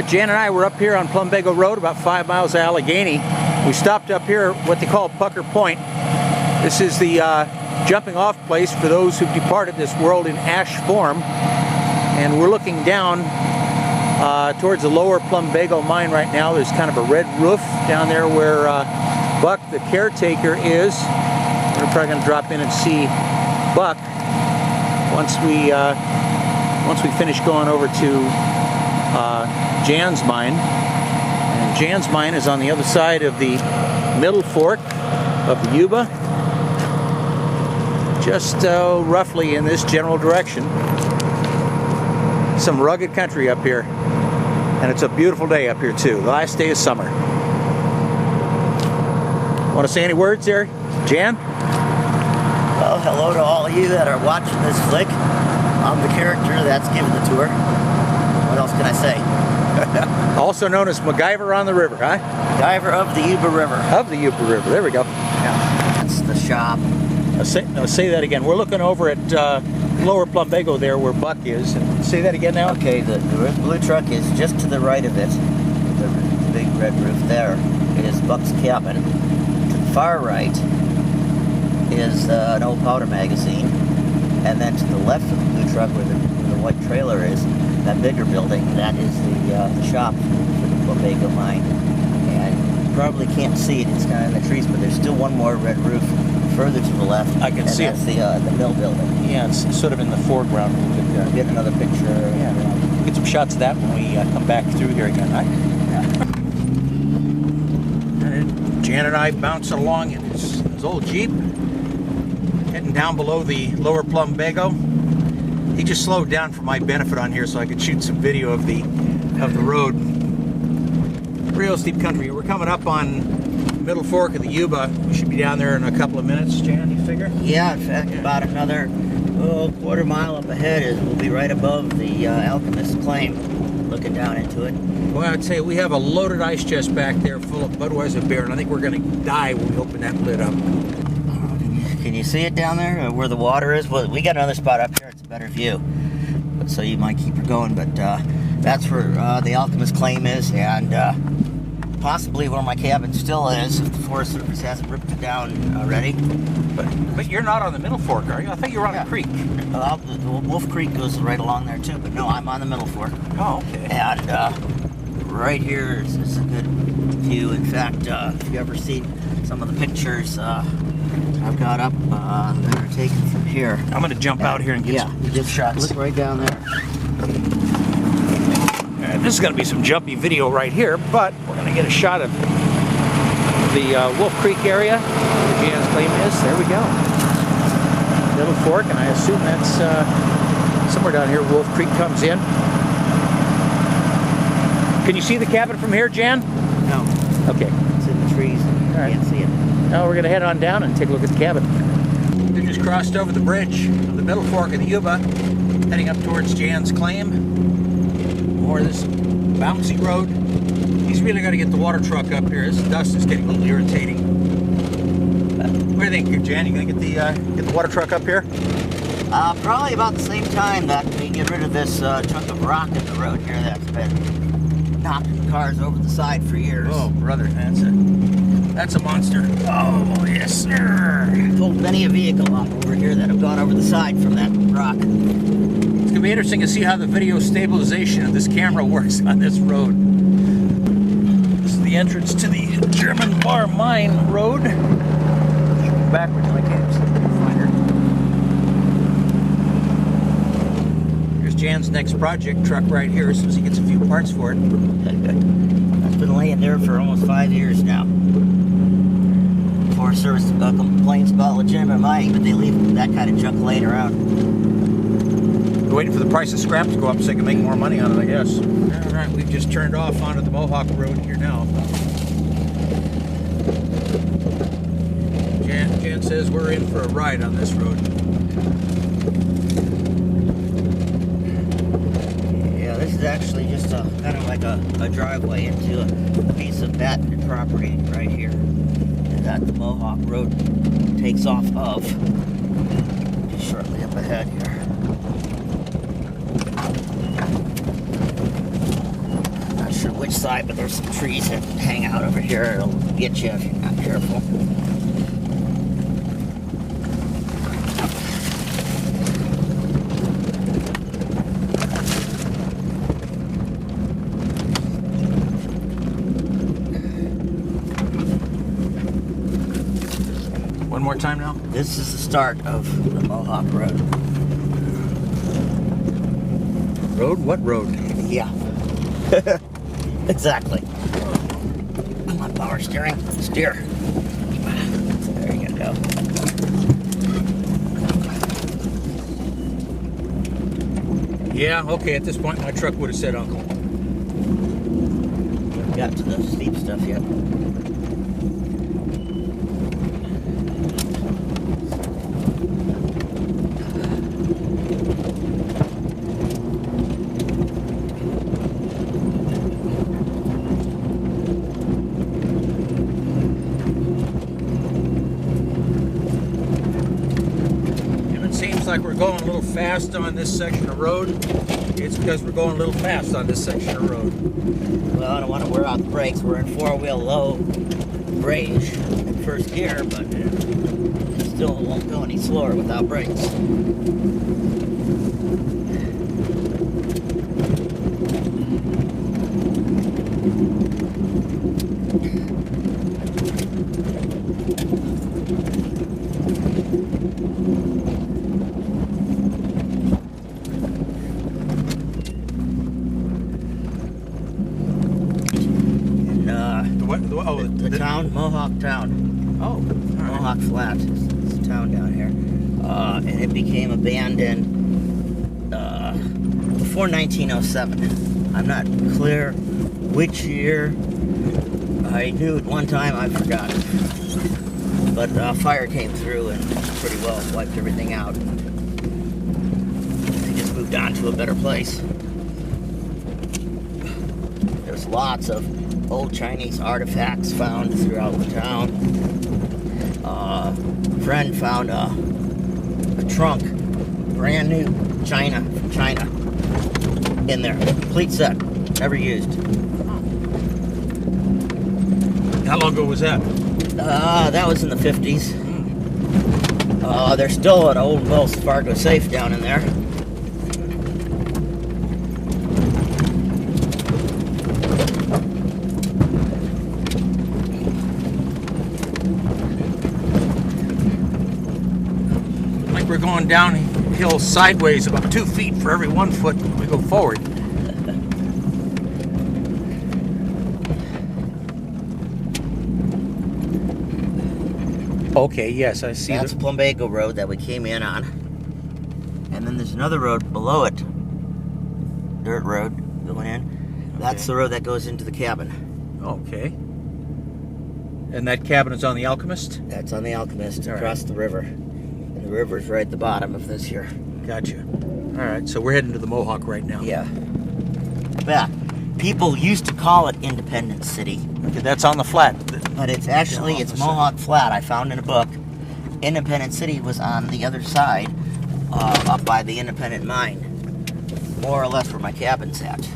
Jan and I were up here on Plumbago Road, about 5 miles of Allegheny. We stopped up here at what they call Pucker Point. This is the jumping off place for those who've departed this world in ash form. And we're looking down towards the lower Plumbago mine right now. There's kind of a red roof down there where Buck, the caretaker, is. We're probably going to drop in and see Buck once we finish going over to Jan's mine. And Jan's mine is on the other side of the middle fork of the Yuba, just roughly in this general direction. Some rugged country up here, and it's a beautiful day up here too. The last day of summer. Want to say any words there, Jan? Well, hello to all of you that are watching this flick. I'm the character that's giving the tour. What else can I say? Also known as Magyver on the river, huh? Magyver of the Yuba River. Of the Yuba River, there we go. Yeah, that's the shop. Say that again. We're looking over at lower Plumbago there where Buck is. And say that again now. Okay, the blue truck is just to the right of it. The big red roof there is Buck's cabin. To the far right is an old powder magazine. And then to the left of the blue truck where the white trailer is, that bigger building, that is the shop for the Plumbago mine. And you probably can't see it, it's kind of in the trees, but there's still one more red roof further to the left. I can see it. That's the mill building. Yeah, it's sort of in the foreground. We'll get another picture. Yeah, get some shots of that when we come back through here again, right? Yeah. And Jan and I bouncing along in his old Jeep, heading down below the lower Plumbago. He just slowed down for my benefit on here so I could shoot some video of the road. Real steep country. We're coming up on middle fork of the Yuba. We should be down there in a couple of minutes, Jan, you figure? Yeah, in fact, about another quarter mile up ahead we'll be right above the Alchemist's claim, looking down into it. Well, I'd say we have a loaded ice chest back there full of Budweiser beer, and I think we're going to die when we open that lid up. Can you see it down there where the water is? Well, we got another spot up here. It's a better view, but so you might keep her going. But that's where the Alchemist claim is, and possibly where my cabin still is, if the Forest Service hasn't ripped it down already. But you're not on the middle fork, are you? I thought you were on the creek. The Wolf Creek goes right along there too, but no, I'm on the middle fork. Oh, okay. And right here is a good view. In fact, if you've ever seen some of the pictures I've got up that are taken from here. I'm going to jump out here and get some shots. Look right down there. This is going to be some jumpy video right here, but we're going to get a shot of the Wolf Creek area where Jan's claim is. There we go. Middle fork, and I assume that's somewhere down here Wolf Creek comes in. Can you see the cabin from here, Jan? No. Okay. It's in the trees. You can't see it. Now we're going to head on down and take a look at the cabin. We just crossed over the bridge of the middle fork of the Yuba, heading up towards Jan's claim. More of this bouncy road. He's really got to get the water truck up here. This dust is getting a little irritating. What do you think, Jan? You going to get the water truck up here? Probably about the same time that we get rid of this chunk of rock in the road here that's been knocking cars over the side for years. Oh, brother, that's a monster. Oh, yes, sir. Pulled many a vehicle off over here that have gone over the side from that rock. It's going to be interesting to see how the video stabilization of this camera works on this road. This is the entrance to the German Bar Mine Road. Backwards like I find her. Here's Jan's next project truck right here as soon as he gets a few parts for it. That's been laying there for almost 5 years now. Forest Service complains about legitimate mining, but they leave that kind of junk laying around. We're waiting for the price of scrap to go up so they can make more money on it, I guess. All right, we've just turned off onto the Mohawk Road here now. Jan says we're in for a ride on this road. Yeah, this is actually just kind of like a driveway into a piece of patented property right here that the Mohawk Road takes off of. Just shortly up ahead here. Not side, but there's some trees that hang out over here. It'll get you if you're not careful. One more time now. This is the start of the Mohawk Road. Road? What road? Yeah. Exactly. I'm on power steering. Steer. There you go. Yeah, okay, at this point my truck would have said uncle. Haven't got to the steep stuff yet. Seems like we're going a little fast on this section of road. It's because we're going a little fast on this section of road. Well, I don't want to wear out the brakes. We're in four-wheel low range in first gear, but it still won't go any slower without brakes. The town, Mohawk Town. Oh, all right. Mohawk Flat is a town down here. And it became abandoned before 1907. I'm not clear which year. I knew at one time, I forgot. But fire came through and pretty well wiped everything out. They just moved on to a better place. There's lots of old Chinese artifacts found throughout the town. A friend found a trunk, brand new China from China, in there, complete set, never used. How long ago was that? That was in the 50s. There's still an old Wells Fargo safe down in there. We're going downhill sideways about 2 feet for every 1 foot we go forward. Okay, yes, I see. That's Plumbago Road that we came in on. And then there's another road below it. Dirt road going in. That's Okay. the road that goes into the cabin. Okay. And that cabin is on the Alchemist? That's on the Alchemist, All across the river. And the river's right at the bottom of this here. Gotcha. All right, so we're heading to the Mohawk right now. Yeah. Yeah. People used to call it Independence City. Okay, that's on the flat. But it's actually, Yeah, it's opposite. Mohawk Flat. I found in a book. Independence City was on the other side, up by the Independent Mine. More or less where my cabin's at.